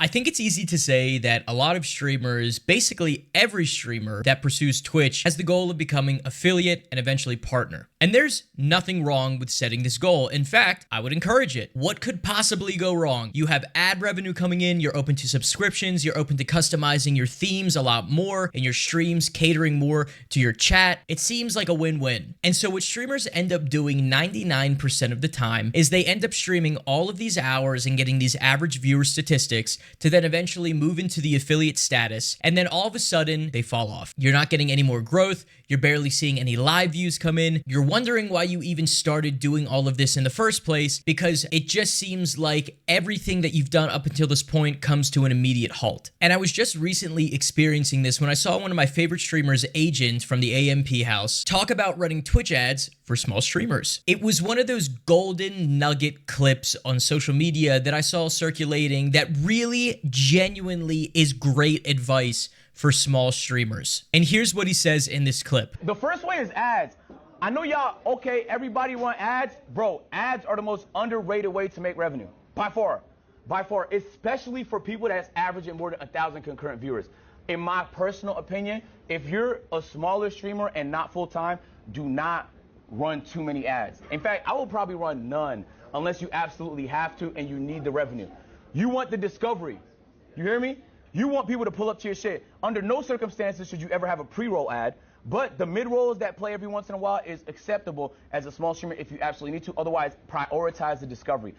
I think it's easy to say that a lot of streamers, basically every streamer that pursues Twitch, has the goal of becoming affiliate and eventually partner. And there's nothing wrong with setting this goal. In fact, I would encourage it. What could possibly go wrong? You have ad revenue coming in, you're open to subscriptions, you're open to customizing your themes a lot more, and your streams catering more to your chat. It seems like a win-win. And so what streamers end up doing 99% of the time is they end up streaming all of these hours and getting these average viewer statistics to then eventually move into the affiliate status, and then all of a sudden they fall off. You're not getting any more growth, you're barely seeing any live views come in, you're wondering why you even started doing all of this in the first place, because it just seems like everything that you've done up until this point comes to an immediate halt. And I was just recently experiencing this when I saw one of my favorite streamers, Agent from the AMP house, talk about running Twitch ads for small streamers. It was one of those golden nugget clips on social media that I saw circulating that really genuinely is great advice for small streamers. And here's what he says in this clip. The first way is ads. I know y'all, okay, everybody want ads. Bro, ads are the most underrated way to make revenue. By far, especially for people that's averaging more than 1,000 concurrent viewers. In my personal opinion, if you're a smaller streamer and not full-time, do not run too many ads. In fact, I will probably run none unless you absolutely have to and you need the revenue. You want the discovery. You hear me? You want people to pull up to your shit. Under no circumstances should you ever have a pre-roll ad, but the mid-rolls that play every once in a while is acceptable as a small streamer if you absolutely need to. Otherwise, prioritize the discovery.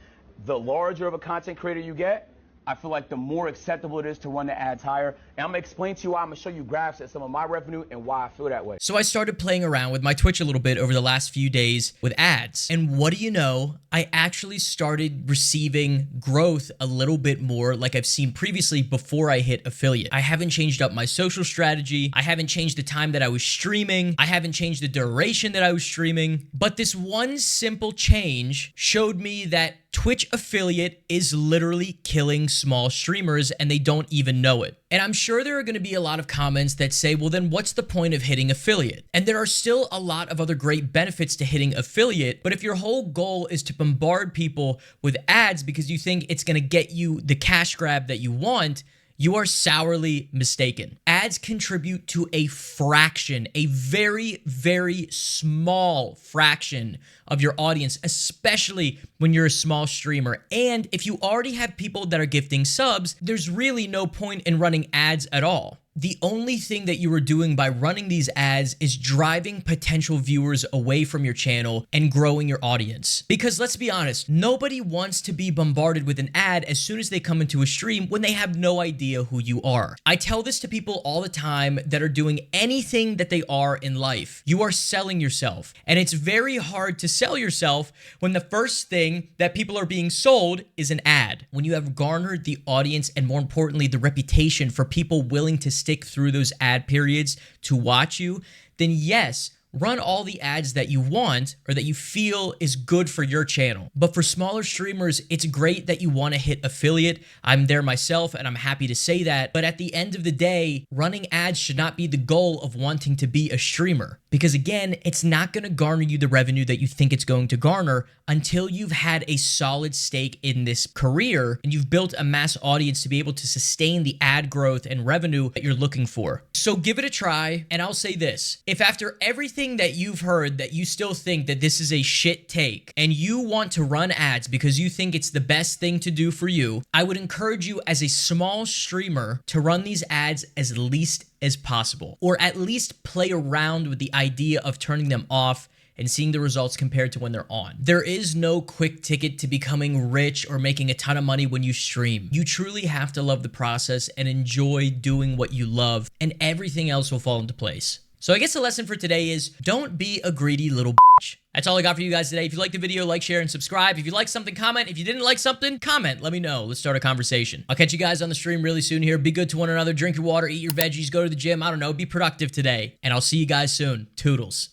The larger of a content creator you get, I feel like the more acceptable it is to run the ads higher. And I'm gonna explain to you why. I'm gonna show you graphs at some of my revenue and why I feel that way. So I started playing around with my Twitch a little bit over the last few days with ads. And what do you know? I actually started receiving growth a little bit more like I've seen previously before I hit affiliate. I haven't changed up my social strategy. I haven't changed the time that I was streaming. I haven't changed the duration that I was streaming. But this one simple change showed me that Twitch affiliate is literally killing small streamers and they don't even know it. And I'm sure there are going to be a lot of comments that say, well, then what's the point of hitting affiliate? And there are still a lot of other great benefits to hitting affiliate. But if your whole goal is to bombard people with ads because you think it's going to get you the cash grab that you want, you are sourly mistaken. Ads contribute to a fraction, a very, very small fraction of your audience, especially when you're a small streamer. And if you already have people that are gifting subs, there's really no point in running ads at all. The only thing that you are doing by running these ads is driving potential viewers away from your channel and growing your audience. Because let's be honest, nobody wants to be bombarded with an ad as soon as they come into a stream when they have no idea who you are. I tell this to people all the time that are doing anything that they are in life. You are selling yourself. And it's very hard to sell yourself when the first thing that people are being sold is an ad. When you have garnered the audience and more importantly, the reputation for people willing to stick through those ad periods to watch you, then yes, run all the ads that you want or that you feel is good for your channel. But for smaller streamers, it's great that you want to hit affiliate. I'm there myself and I'm happy to say that. But at the end of the day, running ads should not be the goal of wanting to be a streamer. Because again, it's not going to garner you the revenue that you think it's going to garner until you've had a solid stake in this career and you've built a mass audience to be able to sustain the ad growth and revenue that you're looking for. So give it a try. And I'll say this, if after everything that you've heard that you still think that this is a shit take and you want to run ads because you think it's the best thing to do for you, I would encourage you as a small streamer to run these ads as least as possible, or at least play around with the idea of turning them off and seeing the results compared to when they're on. There is no quick ticket to becoming rich or making a ton of money when you stream. You truly have to love the process and enjoy doing what you love, and everything else will fall into place. So I guess the lesson for today is don't be a greedy little bitch. That's all I got for you guys today. If you liked the video, like, share, and subscribe. If you liked something, comment. If you didn't like something, comment. Let me know. Let's start a conversation. I'll catch you guys on the stream really soon here. Be good to one another. Drink your water. Eat your veggies. Go to the gym. I don't know. Be productive today. And I'll see you guys soon. Toodles.